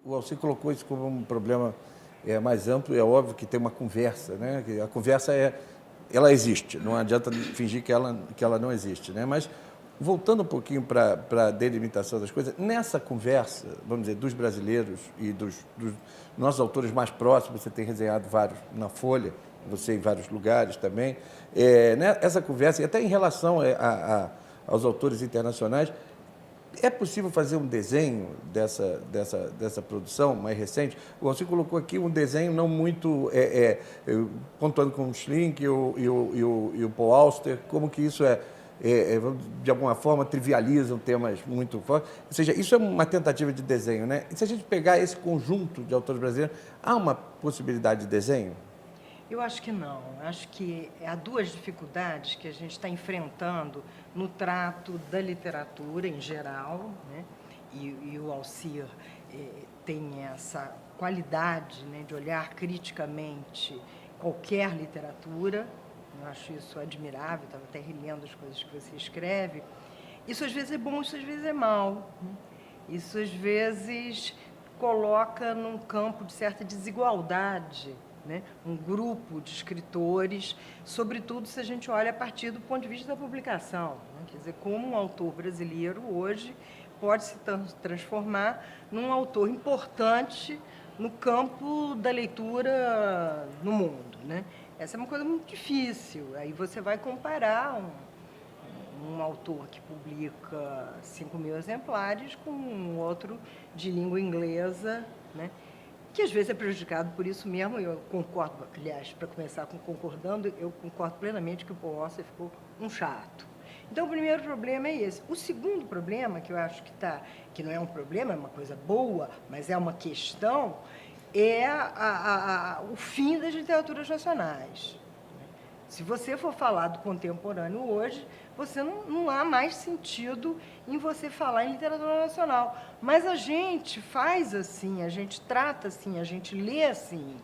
O Alcir colocou isso como um problema mais amplo, e é óbvio que tem uma conversa, né? Que a conversa ela existe, não adianta fingir que ela não existe, né? Mas, voltando um pouquinho para a delimitação das coisas, nessa conversa, vamos dizer, dos brasileiros e dos nossos autores mais próximos, você tem resenhado vários na Folha, você em vários lugares também, né? Essa conversa, e até em relação aos autores internacionais, é possível fazer um desenho dessa produção mais recente? Você colocou aqui um desenho não muito pontuando com o Schlink e o Paul Auster, como que isso de alguma forma, trivializam temas muito fortes. Ou seja, isso é uma tentativa de desenho, né? E se a gente pegar esse conjunto de autores brasileiros, há uma possibilidade de desenho? Eu acho que não. Acho que há duas dificuldades que a gente está enfrentando no trato da literatura em geral, né? E o Alcir tem essa qualidade, né, de olhar criticamente qualquer literatura. Eu acho isso admirável, estava até relendo as coisas que você escreve. Isso às vezes é bom, isso às vezes é mal, né? Isso às vezes coloca num campo de certa desigualdade, né, um grupo de escritores, sobretudo se a gente olha a partir do ponto de vista da publicação, né? Quer dizer, como um autor brasileiro hoje pode se transformar num autor importante no campo da leitura no mundo, né? Essa é uma coisa muito difícil. Aí você vai comparar um autor que publica 5.000 exemplares com um outro de língua inglesa, né, que às vezes é prejudicado por isso mesmo. Eu concordo, aliás, para começar concordando, eu concordo plenamente que o Paul Auster ficou um chato. Então, o primeiro problema é esse. O segundo problema, que eu acho que não é um problema, é uma coisa boa, mas é uma questão, é o fim das literaturas nacionais. Se você for falar do contemporâneo hoje, não há mais sentido em você falar em literatura nacional. Mas a gente faz assim, a gente trata assim, a gente lê assim,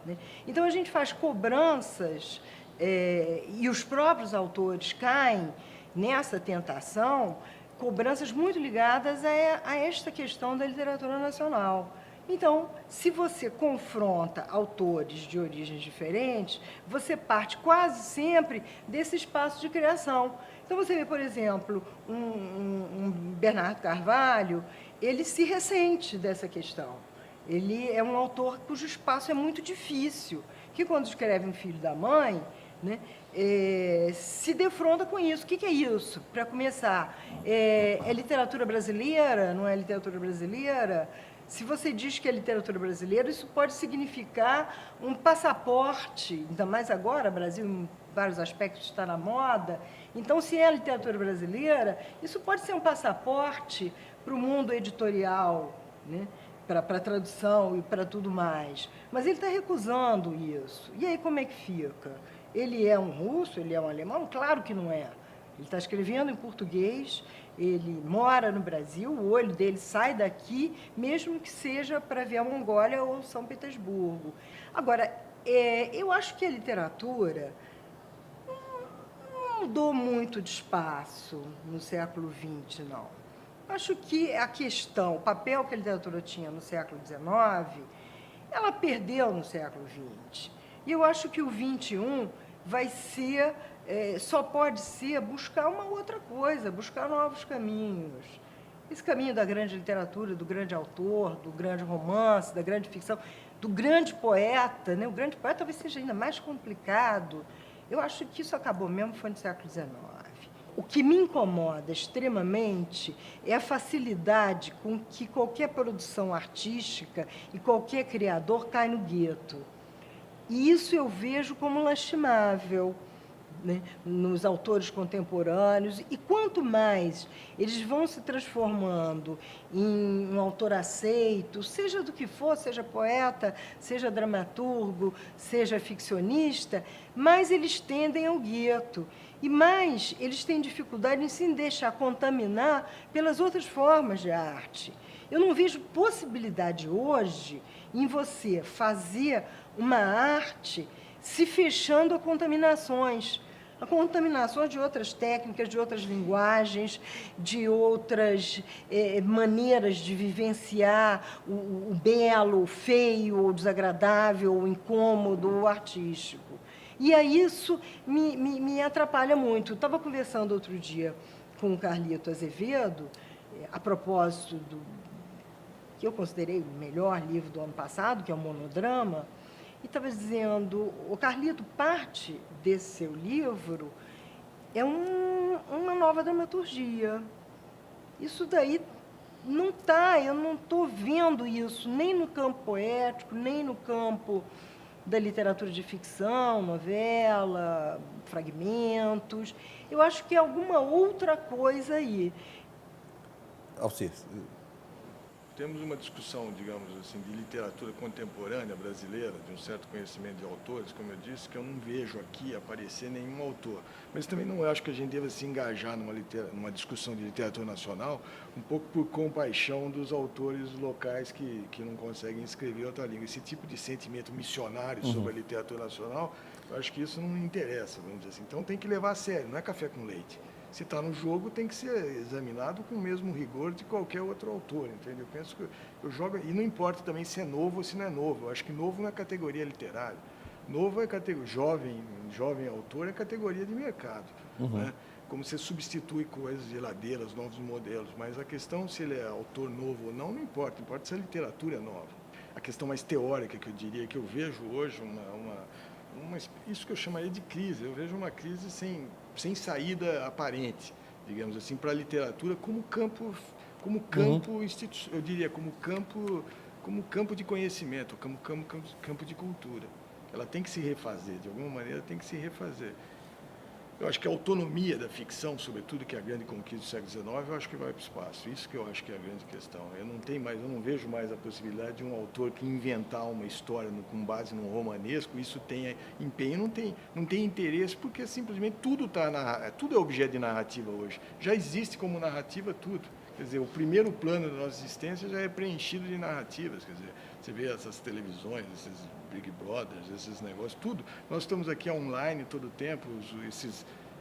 né? Então, a gente faz cobranças, e os próprios autores caem nessa tentação, cobranças muito ligadas a esta questão da literatura nacional. Então, se você confronta autores de origens diferentes, você parte quase sempre desse espaço de criação. Então, você vê, por exemplo, um Bernardo Carvalho, ele se ressente dessa questão. Ele é um autor cujo espaço é muito difícil, que quando escreve Um Filho da Mãe, né, se defronta com isso. O que é isso? Para começar, é literatura brasileira? Não é literatura brasileira? Se você diz que é literatura brasileira, isso pode significar um passaporte, ainda mais agora, o Brasil, em vários aspectos, está na moda. Então, se é literatura brasileira, isso pode ser um passaporte para o mundo editorial, né? Para a tradução e para tudo mais. Mas ele está recusando isso. E aí, como é que fica? Ele é um russo? Ele é um alemão? Claro que não é. Ele está escrevendo em português, ele mora no Brasil, o olho dele sai daqui, mesmo que seja para ver a Mongólia ou São Petersburgo. Agora, eu acho que a literatura não mudou muito de espaço no século XX, não. Acho que a questão, o papel que a literatura tinha no século XIX, ela perdeu no século XX. E eu acho que o XXI vai ser... só pode ser buscar uma outra coisa, buscar novos caminhos. Esse caminho da grande literatura, do grande autor, do grande romance, da grande ficção, do grande poeta, né? O grande poeta talvez seja ainda mais complicado. Eu acho que isso acabou mesmo, foi no século XIX. O que me incomoda extremamente é a facilidade com que qualquer produção artística e qualquer criador cai no gueto. E isso eu vejo como lastimável, né, nos autores contemporâneos, e quanto mais eles vão se transformando em um autor aceito, seja do que for, seja poeta, seja dramaturgo, seja ficcionista, mais eles tendem ao gueto, e mais eles têm dificuldade em se deixar contaminar pelas outras formas de arte. Eu não vejo possibilidade hoje em você fazer uma arte se fechando a contaminações. a contaminação de outras técnicas, de outras linguagens, de outras maneiras de vivenciar o belo, o feio, o desagradável, o incômodo, o artístico. E aí isso me atrapalha muito. Estava conversando outro dia com o Carlito Azevedo, a propósito do que eu considerei o melhor livro do ano passado, que é o Monodrama, e estava dizendo, o Carlito, parte desse seu livro é uma nova dramaturgia. Isso daí não está, eu não estou vendo isso, nem no campo poético, nem no campo da literatura de ficção, novela, fragmentos. Eu acho que é alguma outra coisa aí. Alcir, Temos uma discussão, digamos assim, de literatura contemporânea brasileira, de um certo conhecimento de autores, como eu disse, que eu não vejo aqui aparecer nenhum autor. Mas também não acho que a gente deva se engajar numa discussão de literatura nacional, um pouco por compaixão dos autores locais que não conseguem escrever outra língua. Esse tipo de sentimento missionário sobre a literatura nacional, eu acho que isso não interessa, vamos dizer assim. Então tem que levar a sério, não é café com leite. Se está no jogo, tem que ser examinado com o mesmo rigor de qualquer outro autor, entende? Eu penso que eu jogo, e não importa também se é novo ou se não é novo, eu acho que novo não é categoria literária, novo é categoria, jovem autor é categoria de mercado, né? Como você substitui coisas, geladeiras, novos modelos, mas a questão se ele é autor novo ou não importa se a literatura é nova. A questão mais teórica que eu diria, que eu vejo hoje, isso que eu chamaria de crise, eu vejo uma crise sem saída aparente, digamos assim, para a literatura como campo eu diria como campo de conhecimento, como campo de cultura. Ela tem que se refazer, de alguma maneira tem que se refazer. Eu acho que a autonomia da ficção, sobretudo, que é a grande conquista do século XIX, eu acho que vai para o espaço. Isso que eu acho que é a grande questão. Eu não vejo mais a possibilidade de um autor que inventar uma história com base num romanesco, isso tenha empenho, não tem interesse, porque simplesmente tudo é objeto de narrativa hoje. Já existe como narrativa tudo. Quer dizer, o primeiro plano da nossa existência já é preenchido de narrativas. Quer dizer, você vê essas televisões, esses Big Brothers, esses negócios, tudo. Nós estamos aqui online todo o tempo,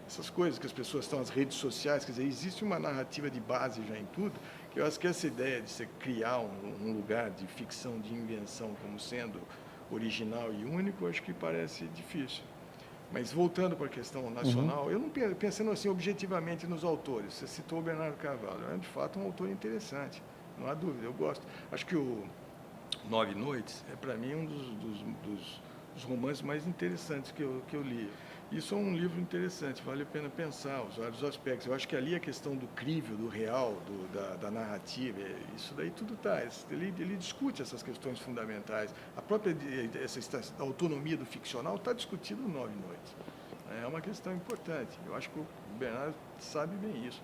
essas coisas que as pessoas estão nas redes sociais. Quer dizer, existe uma narrativa de base já em tudo, que eu acho que essa ideia de você criar um lugar de ficção, de invenção como sendo original e único, acho que parece difícil. Mas voltando para a questão nacional, eu não pensando assim objetivamente nos autores. Você citou o Bernardo Carvalho, é de fato um autor interessante, não há dúvida, eu gosto. Acho que o Nove Noites é para mim um dos romances mais interessantes que eu li. Isso é um livro interessante, vale a pena pensar os vários aspectos. Eu acho que ali a questão do crível, do real, da narrativa, isso daí tudo está. Ele discute essas questões fundamentais. A própria essa autonomia do ficcional está discutida no Nove Noites. É uma questão importante. Eu acho que o Bernardo sabe bem isso.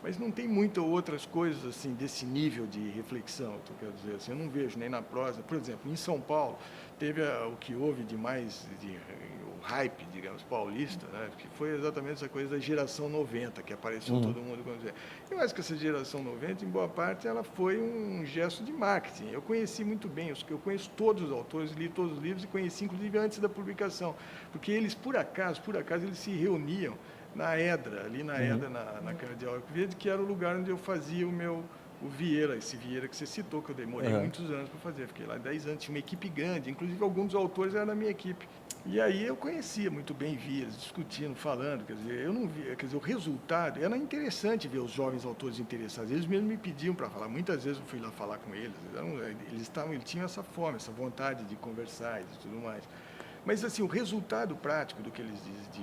Mas não tem muitas outras coisas assim desse nível de reflexão, que eu quero dizer assim. Eu não vejo nem na prosa. Por exemplo, em São Paulo, teve o que houve de mais o hype, digamos, paulista, né? Que foi exatamente essa coisa da geração 90, que apareceu todo mundo. Eu acho que essa geração 90, em boa parte, ela foi um gesto de marketing. Eu conheci muito bem, eu conheço todos os autores, li todos os livros e conheci, inclusive, antes da publicação. Porque eles, por acaso, eles se reuniam na Edra, ali na Edra, na Cardeal Arco Verde, que era o lugar onde eu fazia o Vieira, esse Vieira que você citou, que eu demorei muitos anos para fazer. Fiquei lá 10 anos, tinha uma equipe grande, inclusive alguns dos autores eram da minha equipe. E aí eu conhecia muito bem, via eles discutindo, falando, quer dizer, eu não via, quer dizer, o resultado, era interessante ver os jovens autores interessados, eles mesmos me pediam para falar, muitas vezes eu fui lá falar com eles, eles tinham essa fome, essa vontade de conversar e tudo mais. Mas, assim, o resultado prático do que eles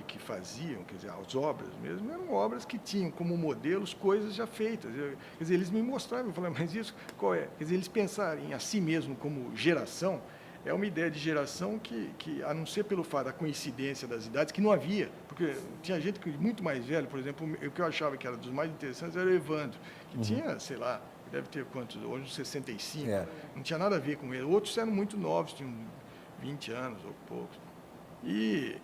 que faziam, quer dizer, as obras mesmo, eram obras que tinham como modelos coisas já feitas. Quer dizer, eles me mostravam, eu falei, mas isso qual é? Quer dizer, eles pensarem a si mesmo como geração, é uma ideia de geração que, a não ser pelo fato da coincidência das idades, que não havia, porque tinha gente muito mais velho, por exemplo, o que eu achava que era dos mais interessantes era o Evandro, que tinha, sei lá, deve ter quantos, hoje 65, não tinha nada a ver com ele. Outros eram muito novos, tinham 20 anos ou poucos. E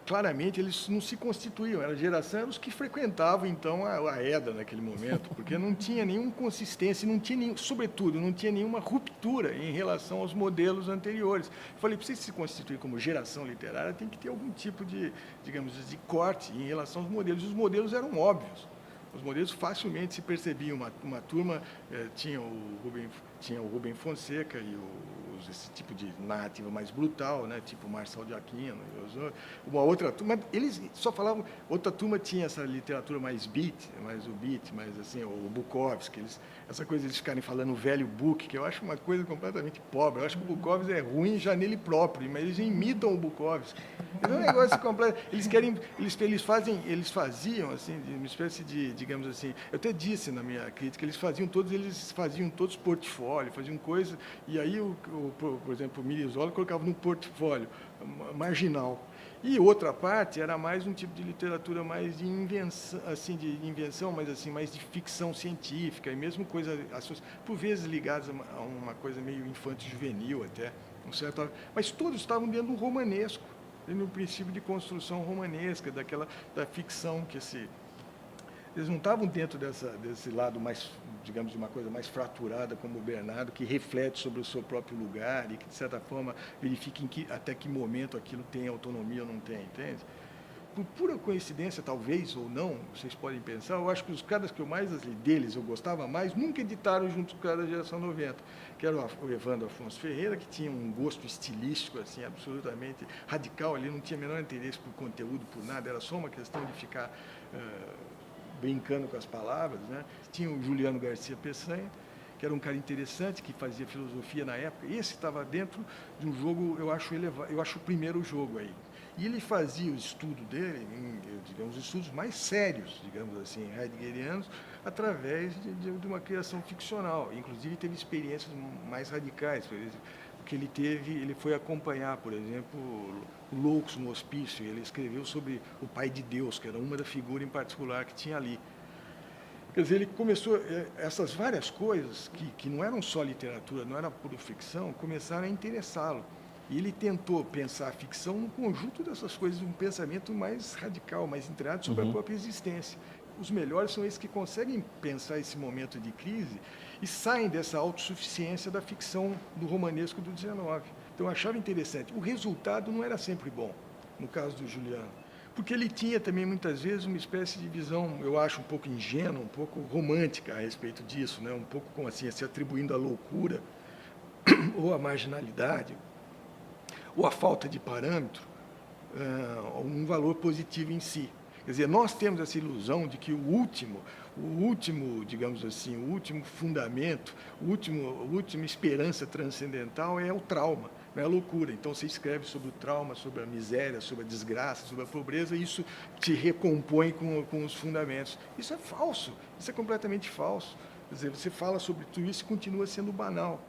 claramente eles não se constituíam, era a geração, eram os que frequentavam então a EDA naquele momento, porque não tinha nenhuma consistência, não tinha sobretudo, não tinha nenhuma ruptura em relação aos modelos anteriores. Eu falei, para você se constituir como geração literária, tem que ter algum tipo de, digamos, de corte em relação aos modelos. E os modelos eram óbvios. Os modelos facilmente se percebiam. Uma turma tinha o Rubem Fonseca e esse tipo de narrativa mais brutal, né? Tipo Marçal de Aquino. Uma outra turma, eles só falavam. Outra turma tinha essa literatura mais beat, mais assim, o Bukowski. Essa coisa de eles ficarem falando velho book, que eu acho uma coisa completamente pobre. Eu acho que o Bukowski é ruim já nele próprio, mas eles imitam o Bukowski. É um negócio completo. Eles faziam assim, uma espécie de, digamos assim, eu até disse na minha crítica, eles faziam todos portfólio, faziam coisa, e aí, por exemplo, o Mirizola colocava no portfólio marginal. E outra parte era mais um tipo de literatura mais de invenção, mas assim, mais de ficção científica, e mesmo coisa, por vezes ligadas a uma coisa meio infanto-juvenil até, mas todos estavam dentro do romanesco, no princípio de construção romanesca, da ficção que eles não estavam dentro desse lado mais, digamos, de uma coisa mais fraturada, como o Bernardo, que reflete sobre o seu próprio lugar e que, de certa forma, verifica até que momento aquilo tem autonomia ou não tem, entende? Por pura coincidência, talvez, ou não, vocês podem pensar, eu acho que os caras que eu mais deles, eu gostava mais, nunca editaram junto com o cara da geração 90, que era o Evandro Afonso Ferreira, que tinha um gosto estilístico, assim, absolutamente radical, ele não tinha o menor interesse por conteúdo, por nada, era só uma questão de ficar brincando com as palavras, né? Tinha o Juliano Garcia Peçanha, que era um cara interessante, que fazia filosofia na época. Esse estava dentro de um jogo, eu acho o primeiro jogo aí. E ele fazia o estudo dele, digamos, os estudos mais sérios, digamos assim, heideggerianos, através de uma criação ficcional. Inclusive, teve experiências mais radicais. Que ele foi acompanhar, por exemplo, Loucos no Hospício. Ele escreveu sobre o Pai de Deus, que era uma da figura em particular que tinha ali. Quer dizer, ele começou, essas várias coisas, que não eram só literatura, não era pura ficção, começaram a interessá-lo. E ele tentou pensar a ficção no conjunto dessas coisas, um pensamento mais radical, mais inteirado sobre a própria existência. Os melhores são esses que conseguem pensar esse momento de crise e saem dessa autossuficiência da ficção do romanesco do XIX. Então, eu achava interessante. O resultado não era sempre bom, no caso do Juliano, porque ele tinha também, muitas vezes, uma espécie de visão, eu acho, um pouco ingênua, um pouco romântica a respeito disso, né? Um pouco como assim, se atribuindo a loucura, ou a marginalidade, ou a falta de parâmetro, um valor positivo em si. Quer dizer, nós temos essa ilusão de que o último, digamos assim, o último fundamento, a última esperança transcendental é o trauma, não é a loucura. Então, você escreve sobre o trauma, sobre a miséria, sobre a desgraça, sobre a pobreza, e isso te recompõe com os fundamentos. Isso é falso, isso é completamente falso. Quer dizer, você fala sobre tudo isso e continua sendo banal.